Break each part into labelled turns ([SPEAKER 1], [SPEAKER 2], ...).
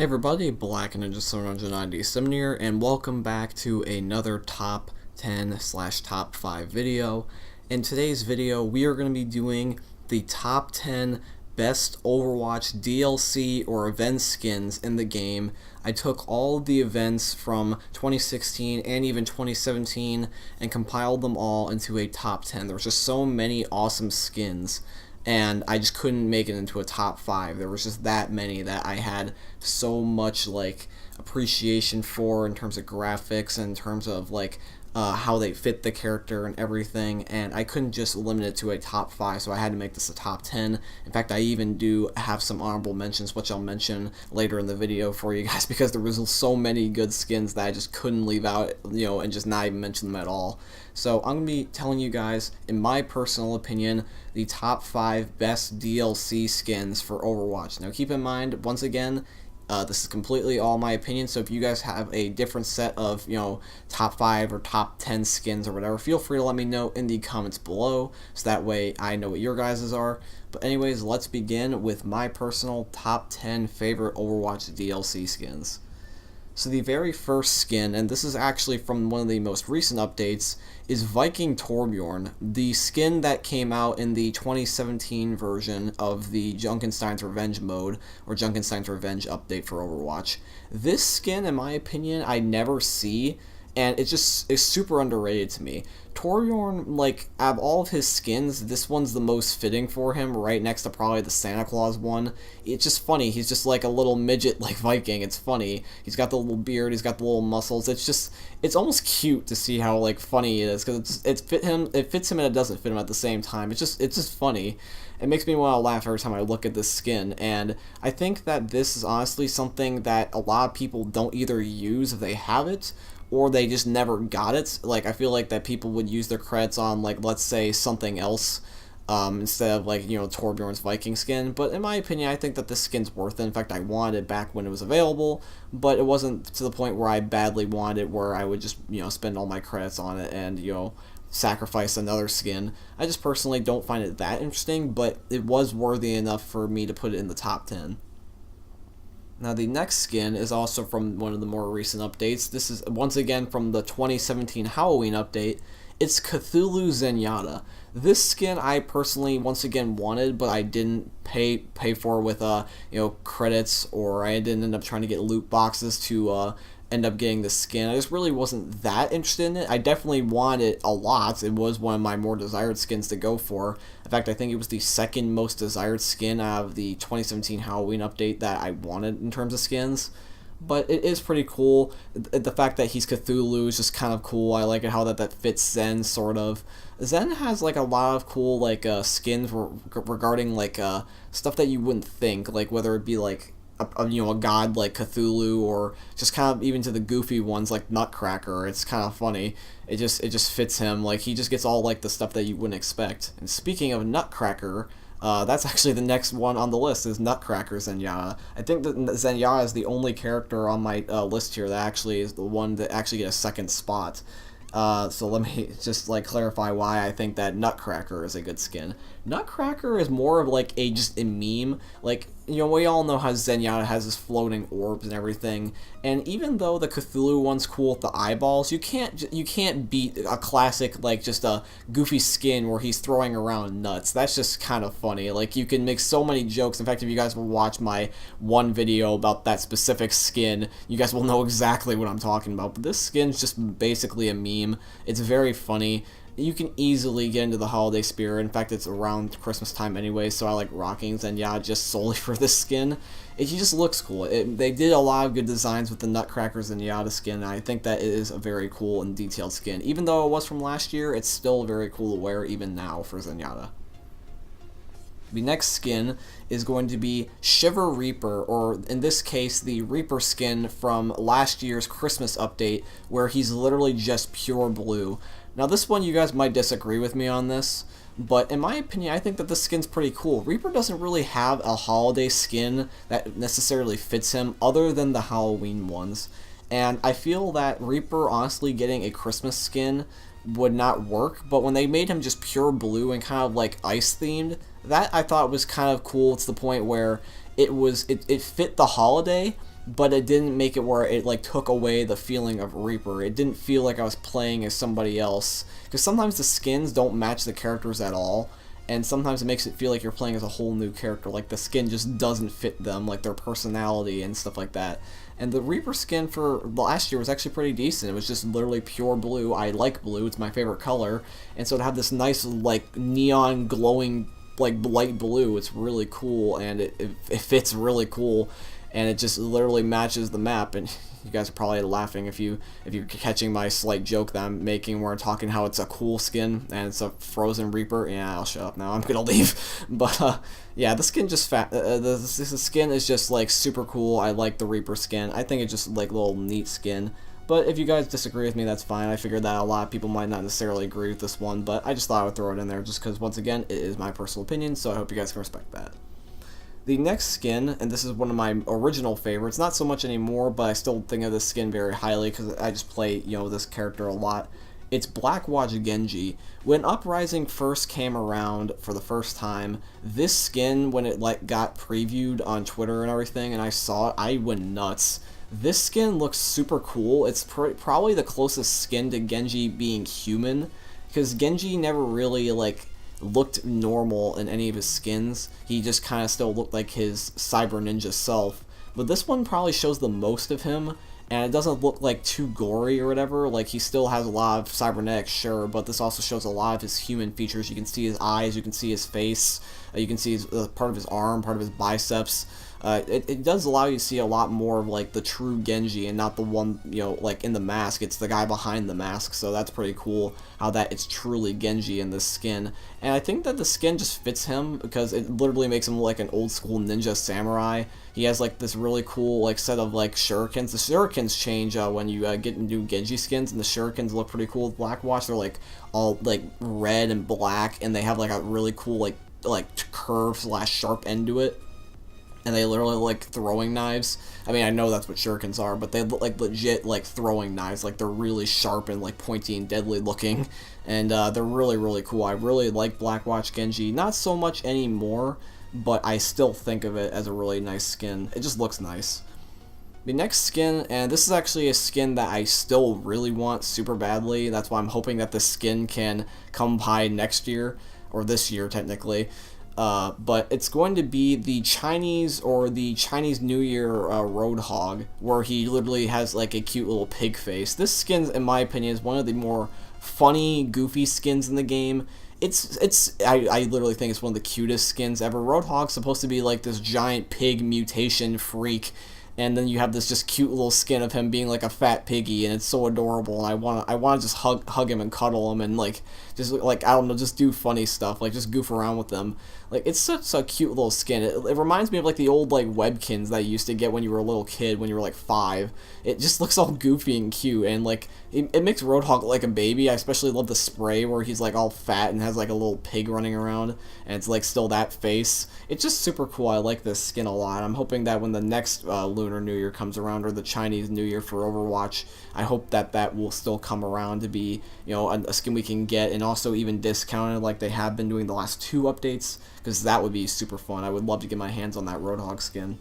[SPEAKER 1] Hey everybody, Black Ninja 797 here, and welcome back to another top 10/top 5 video. In today's video, we are going to be doing the top 10 best Overwatch DLC or event skins in the game. I took all of the events from 2016 and even 2017 and compiled them all into a top 10. There was just so many awesome skins, and I just couldn't make it into a top 5. There was just that many that I had so much appreciation for in terms of graphics and in terms of how they fit the character and everything, and I couldn't just limit it to a top 5, so I had to make this a top 10. In fact, I even do have some honorable mentions, which I'll mention later in the video for you guys, because there was so many good skins that I just couldn't leave out, and just not even mention them at all. So I'm going to be telling you guys, in my personal opinion, the top 5 best DLC skins for Overwatch. Now keep in mind, once again, this is completely all my opinion, so if you guys have a different set of, top 5 or top 10 skins or whatever, feel free to let me know in the comments below, so that way I know what your guys's are. But anyways, let's begin with my personal top 10 favorite Overwatch DLC skins. So the very first skin, and this is actually from one of the most recent updates, is Viking Torbjorn, the skin that came out in the 2017 version of the Junkenstein's Revenge mode, or Junkenstein's Revenge update for Overwatch. This skin, in my opinion, I never see, and it's super underrated to me. Torbjorn, out of all of his skins, this one's the most fitting for him, right next to probably the Santa Claus one. It's just funny. He's just like a little midget Viking. It's funny. He's got the little beard. He's got the little muscles. It's almost cute to see how funny it is, because it fits him and it doesn't fit him at the same time. It's just funny. It makes me want to laugh every time I look at this skin, and I think that this is honestly something that a lot of people don't either use if they have it, or they just never got it. I feel like that people would use their credits on, let's say, something else, instead of, Torbjorn's Viking skin. But in my opinion, I think that this skin's worth it. In fact, I wanted it back when it was available, but it wasn't to the point where I badly wanted it, where I would just, spend all my credits on it and, sacrifice another skin. I just personally don't find it that interesting, but it was worthy enough for me to put it in the top 10. Now the next skin is also from one of the more recent updates. This is once again from the 2017 Halloween update. It's Cthulhu Zenyatta. This skin I personally once again wanted, but I didn't pay for with credits, or I didn't end up trying to get loot boxes to end up getting the skin. I just really wasn't that interested in it. I definitely wanted it a lot. It was one of my more desired skins to go for. In fact, I think it was the second most desired skin out of the 2017 Halloween update that I wanted in terms of skins. But it is pretty cool. The fact that he's Cthulhu is just kind of cool. I like it how that fits Zen, sort of. Zen has a lot of cool skins regarding stuff that you wouldn't think, whether it be a god like Cthulhu, or just kind of even to the goofy ones like Nutcracker. It's kind of funny. It just fits him. He just gets all the stuff that you wouldn't expect. And speaking of Nutcracker, that's actually the next one on the list, is Nutcracker Zenyatta. I think that Zenyatta is the only character on my list here that actually is the one that actually get a second spot. So let me just clarify why I think that Nutcracker is a good skin. Nutcracker is more of just a meme. We all know how Zenyatta has his floating orbs and everything, and even though the Cthulhu one's cool with the eyeballs, you can't beat a classic just a goofy skin where he's throwing around nuts. That's just kind of funny. You can make so many jokes. In fact, if you guys will watch my one video about that specific skin, you guys will know exactly what I'm talking about. But this skin's just basically a meme. It's very funny. You can easily get into the holiday spirit. In fact, it's around Christmas time anyway, so I like rocking Zenyatta just solely for this skin. He just looks cool. They did a lot of good designs with the Nutcracker Zenyatta skin, and I think that it is a very cool and detailed skin. Even though it was from last year, it's still very cool to wear even now for Zenyatta. The next skin is going to be Shiver Reaper, or in this case, the Reaper skin from last year's Christmas update, where he's literally just pure blue. Now this one, you guys might disagree with me on this, but in my opinion, I think that this skin's pretty cool. Reaper doesn't really have a holiday skin that necessarily fits him, other than the Halloween ones. And I feel that Reaper honestly getting a Christmas skin would not work, but when they made him just pure blue and kind of ice themed, that I thought was kind of cool to the point where it fit the holiday, but it didn't make it where it like took away the feeling of Reaper. It didn't feel like I was playing as somebody else, because sometimes the skins don't match the characters at all, and sometimes it makes it feel like you're playing as a whole new character, like the skin just doesn't fit them, like their personality and stuff like that. And the Reaper skin for last year was actually pretty decent. It was just literally pure blue. I like blue, it's my favorite color, and so to have this nice like neon glowing like light blue, it's really cool, and it fits really cool, and it just literally matches the map. And you guys are probably laughing if you're catching my slight joke that I'm making where I'm talking how it's a cool skin and it's a frozen Reaper. Yeah, I'll shut up now. I'm gonna leave. But yeah, the skin just the skin is just like super cool. I like the Reaper skin. I think it's just like a little neat skin. But if you guys disagree with me, that's fine. I figured that a lot of people might not necessarily agree with this one, but I just thought I would throw it in there just because, once again, it is my personal opinion, so I hope you guys can respect that. The next skin, and this is one of my original favorites, not so much anymore, but I still think of this skin very highly because I just play, this character a lot. It's Blackwatch Genji. When Uprising first came around for the first time, this skin, when it got previewed on Twitter and everything, and I saw it, I went nuts. This skin looks super cool. It's probably the closest skin to Genji being human, because Genji never really looked normal in any of his skins. He just kind of still looked like his cyber ninja self. But this one probably shows the most of him, and it doesn't look like too gory or whatever. Like, he still has a lot of cybernetics, sure, but this also shows a lot of his human features. You can see his eyes, you can see his face, you can see part of his arm, part of his biceps. It does allow you to see a lot more of like the true Genji and not the one, like in the mask. It's the guy behind the mask, so that's pretty cool how that it's truly Genji in this skin. And I think that the skin just fits him because it literally makes him like an old school ninja samurai. He has like this really cool like set of like shurikens. The shurikens change when you get new Genji skins, and the shurikens look pretty cool with Blackwatch. They're like all like red and black, and they have like a really cool like curve / sharp end to it. And they literally like throwing knives. I mean, I know that's what shurikens are, but they look like legit like throwing knives. Like, they're really sharp and like pointy and deadly looking, and they're really, really cool. I really like Blackwatch Genji. Not so much anymore, but I still think of it as a really nice skin. It just looks nice. The next skin, and this is actually a skin that I still really want super badly. That's why I'm hoping that this skin can come by next year, or this year technically. But it's going to be the Chinese New Year Roadhog, where he literally has like a cute little pig face. This skin, in my opinion, is one of the more funny, goofy skins in the game. I literally think it's one of the cutest skins ever. Roadhog's supposed to be like this giant pig mutation freak, and then you have this just cute little skin of him being like a fat piggy, and it's so adorable. And I want to just hug him and cuddle him, and like just like, I don't know, just do funny stuff, like just goof around with them. Like, it's such a cute little skin. It reminds me of like the old like webkins that you used to get when you were a little kid, when you were like 5. It just looks all goofy and cute, and like it makes Roadhog like a baby. I especially love the spray where he's like all fat and has like a little pig running around, and it's like still that face. It's just super cool. I like this skin a lot. I'm hoping that when the next Lunar New Year comes around, or the Chinese New Year for Overwatch, I hope that will still come around to be, a skin we can get, and also even discounted like they have been doing the last 2 updates, because that would be super fun. I would love to get my hands on that Roadhog skin.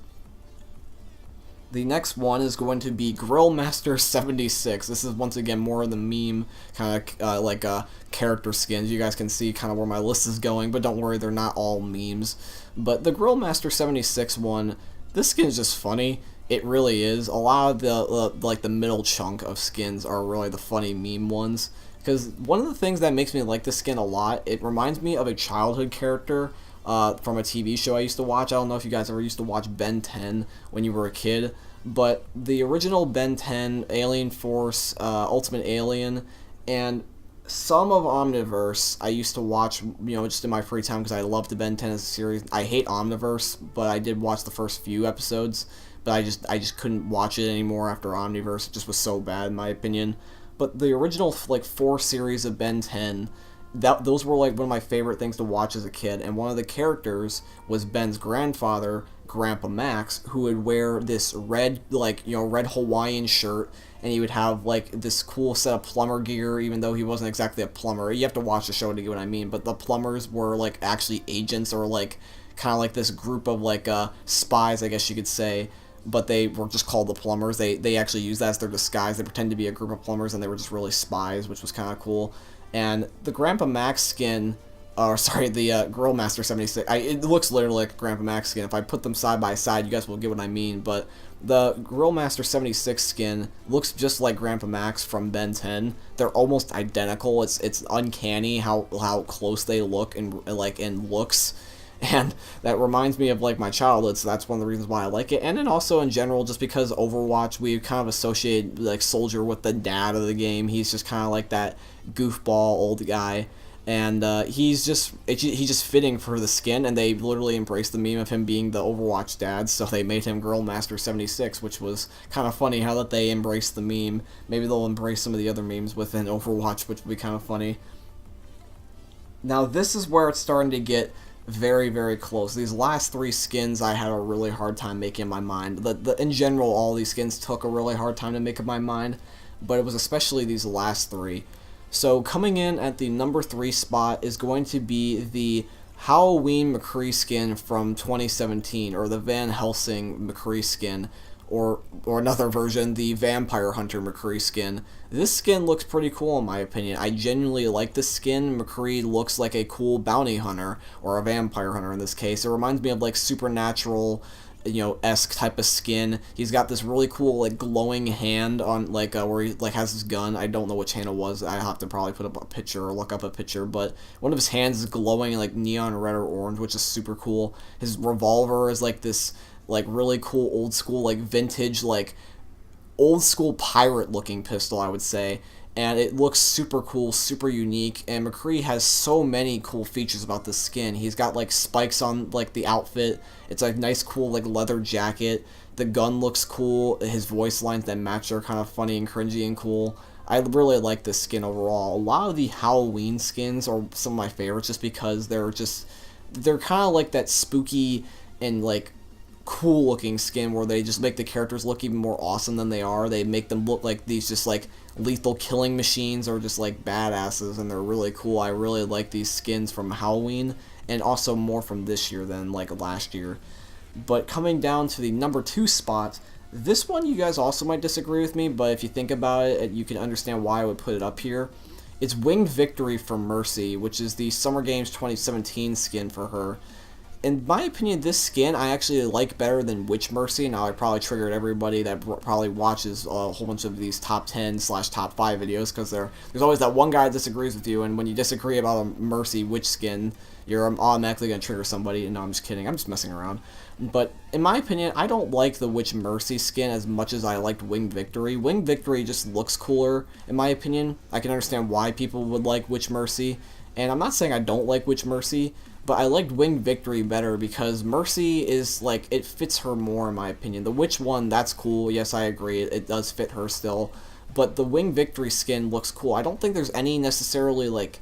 [SPEAKER 1] The next one is going to be Grillmaster 76. This is once again more of the meme kind of character skins. You guys can see kind of where my list is going, but don't worry, they're not all memes. But the Grillmaster 76 one, this skin is just funny. It really is. A lot of the middle chunk of skins are really the funny meme ones. Because one of the things that makes me like this skin a lot, it reminds me of a childhood character from a TV show I used to watch. I don't know if you guys ever used to watch Ben 10 when you were a kid, but the original Ben 10, Alien Force, Ultimate Alien, and some of Omniverse I used to watch, just in my free time because I loved the Ben 10 as a series. I hate Omniverse, but I did watch the first few episodes, but I just couldn't watch it anymore after Omniverse. It just was so bad in my opinion. But the original 4 series of Ben 10, those were like one of my favorite things to watch as a kid, and one of the characters was Ben's grandfather, Grandpa Max, who would wear this red red Hawaiian shirt, and he would have like this cool set of plumber gear, even though he wasn't exactly a plumber. You have to watch the show to get what I mean, but the plumbers were like actually agents, or like kind of like this group of like spies, I guess you could say, but they were just called the plumbers. They actually used that as their disguise. They pretended to be a group of plumbers, and they were just really spies, which was kind of cool. And the Grandpa Max skin, or sorry, the Grillmaster 76, it looks literally like a Grandpa Max skin. If I put them side by side, you guys will get what I mean. But the Grillmaster 76 skin looks just like Grandpa Max from Ben 10. They're almost identical. It's uncanny how close they look and like in looks. And that reminds me of like my childhood, so that's one of the reasons why I like it. And then also in general, just because Overwatch, we kind of associate like Soldier with the dad of the game. He's just kind of like that goofball old guy, and he's just fitting for the skin. And they literally embraced the meme of him being the Overwatch dad, so they made him Grillmaster 76, which was kind of funny how that they embraced the meme. Maybe they'll embrace some of the other memes within Overwatch, which would be kind of funny. Now this is where it's starting to get very, very close. These last three skins I had a really hard time making in my mind. In general, all these skins took a really hard time to make in my mind, but it was especially these last three. So coming in at the number 3 spot is going to be the Halloween McCree skin from 2017, or the Van Helsing McCree skin, or another version, the Vampire Hunter McCree skin. This skin looks pretty cool in my opinion. I genuinely like this skin. McCree looks like a cool bounty hunter, or a vampire hunter in this case. It reminds me of like Supernatural, esque type of skin. He's got this really cool like glowing hand on like where he like has his gun. I don't know which hand it was. I have to probably put up a picture or look up a picture, but one of his hands is glowing like neon red or orange, which is super cool. His revolver is like this like really cool old school like vintage like old school pirate looking pistol, I would say, and it looks super cool, super unique. And McCree has so many cool features about this skin. He's got like spikes on like the outfit. It's a nice cool like leather jacket. The gun looks cool. His voice lines that match are kind of funny and cringy and cool. I really like this skin overall. A lot of the Halloween skins are some of my favorites just because they're kind of like that spooky and like cool looking skin where they just make the characters look even more awesome than they are. They make them look like these just like lethal killing machines or just like badasses, and they're really cool. I really like these skins from Halloween, and also more from this year than like last year. But coming down to the number 2 spot, this one you guys also might disagree with me, but if you think about it, you can understand why I would put it up here. It's Winged Victory from Mercy, which is the Summer Games 2017 skin for her. In my opinion, this skin I actually like better than Witch Mercy. Now, I probably triggered everybody that probably watches a whole bunch of these top 10/top 5 videos, because there's always that one guy that disagrees with you, and when you disagree about a Mercy Witch skin, you're automatically going to trigger somebody. And no, I'm just kidding. I'm just messing around. But in my opinion, I don't like the Witch Mercy skin as much as I liked Winged Victory. Winged Victory just looks cooler, in my opinion. I can understand why people would like Witch Mercy, and I'm not saying I don't like Witch Mercy, but I liked Winged Victory better because Mercy is, like, it fits her more in my opinion. The Witch one, that's cool. Yes, I agree. It does fit her still. But the Winged Victory skin looks cool. I don't think there's any necessarily, like,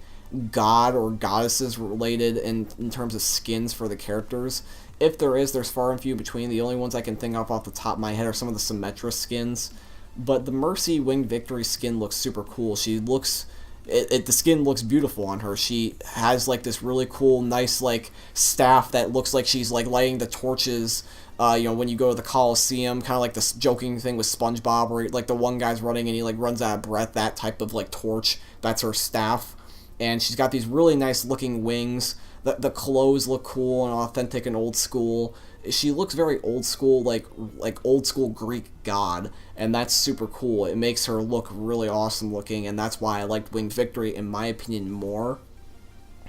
[SPEAKER 1] god or goddesses related in terms of skins for the characters. If there is, there's far and few between. The only ones I can think of off the top of my head are some of the Symmetra skins. But the Mercy Winged Victory skin looks super cool. She looks... the skin looks beautiful on her. She has like this really cool, nice like staff that looks like she's like lighting the torches. When you go to the Coliseum, kind of like this joking thing with SpongeBob, where like the one guy's running and he like runs out of breath. That type of like torch. That's her staff, and she's got these really nice looking wings. The clothes look cool and authentic and old school. She looks very old school, like old school Greek god, and that's super cool. It makes her look really awesome looking, and that's why I liked Winged Victory in my opinion more,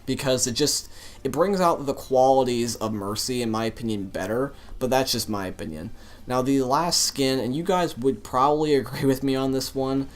[SPEAKER 1] because it brings out the qualities of Mercy in my opinion better, but that's just my opinion. Now the last skin, and you guys would probably agree with me on this one,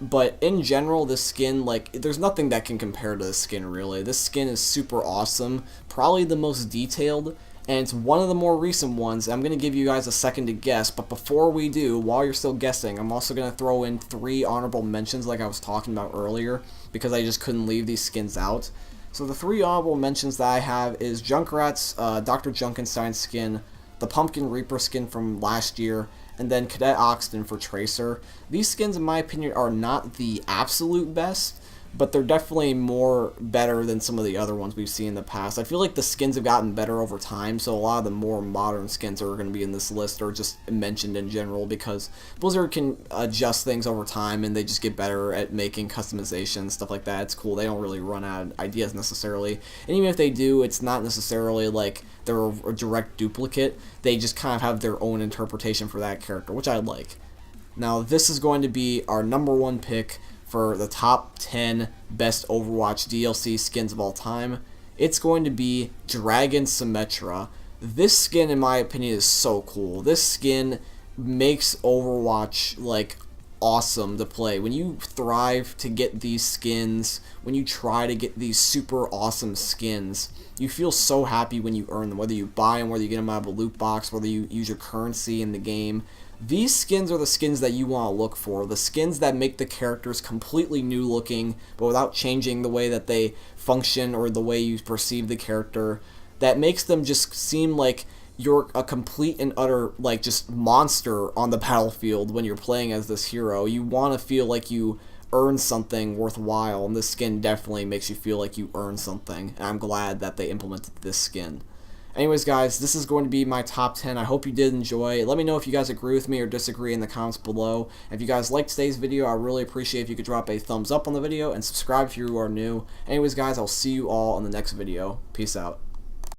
[SPEAKER 1] but in general, this skin, like, there's nothing that can compare to this skin, really. This skin is super awesome, probably the most detailed, and it's one of the more recent ones. I'm going to give you guys a second to guess, but before we do, while you're still guessing, I'm also going to throw in 3 honorable mentions like I was talking about earlier, because I just couldn't leave these skins out. So the 3 honorable mentions that I have is Junkrat's Dr. Junkenstein skin, the Pumpkin Reaper skin from last year, and then Cadet Oxton for Tracer. These skins, in my opinion, are not the absolute best, but they're definitely more better than some of the other ones we've seen in the past. I feel like the skins have gotten better over time, so a lot of the more modern skins are going to be in this list or just mentioned in general, because Blizzard can adjust things over time and they just get better at making customization, stuff like that. It's cool. They don't really run out of ideas necessarily, and even if they do, it's not necessarily like they're a direct duplicate. They just kind of have their own interpretation for that character, which I like. Now, this is going to be our #1 pick for the top 10 best Overwatch DLC skins of all time. It's going to be Dragon Symmetra. This skin, in my opinion, is so cool. This skin makes Overwatch, like, awesome to play. When you thrive to get these skins, when you try to get these super awesome skins, you feel so happy when you earn them, whether you buy them, whether you get them out of a loot box, whether you use your currency in the game. These skins are the skins that you want to look for, the skins that make the characters completely new looking, but without changing the way that they function or the way you perceive the character, that makes them just seem like you're a complete and utter, like, just monster on the battlefield when you're playing as this hero. You want to feel like you earn something worthwhile, and this skin definitely makes you feel like you earn something, and I'm glad that they implemented this skin. Anyways, guys, this is going to be my top 10. I hope you did enjoy. Let me know if you guys agree with me or disagree in the comments below. If you guys liked today's video, I really appreciate if you could drop a thumbs up on the video and subscribe if you are new. Anyways, guys, I'll see you all in the next video. Peace out.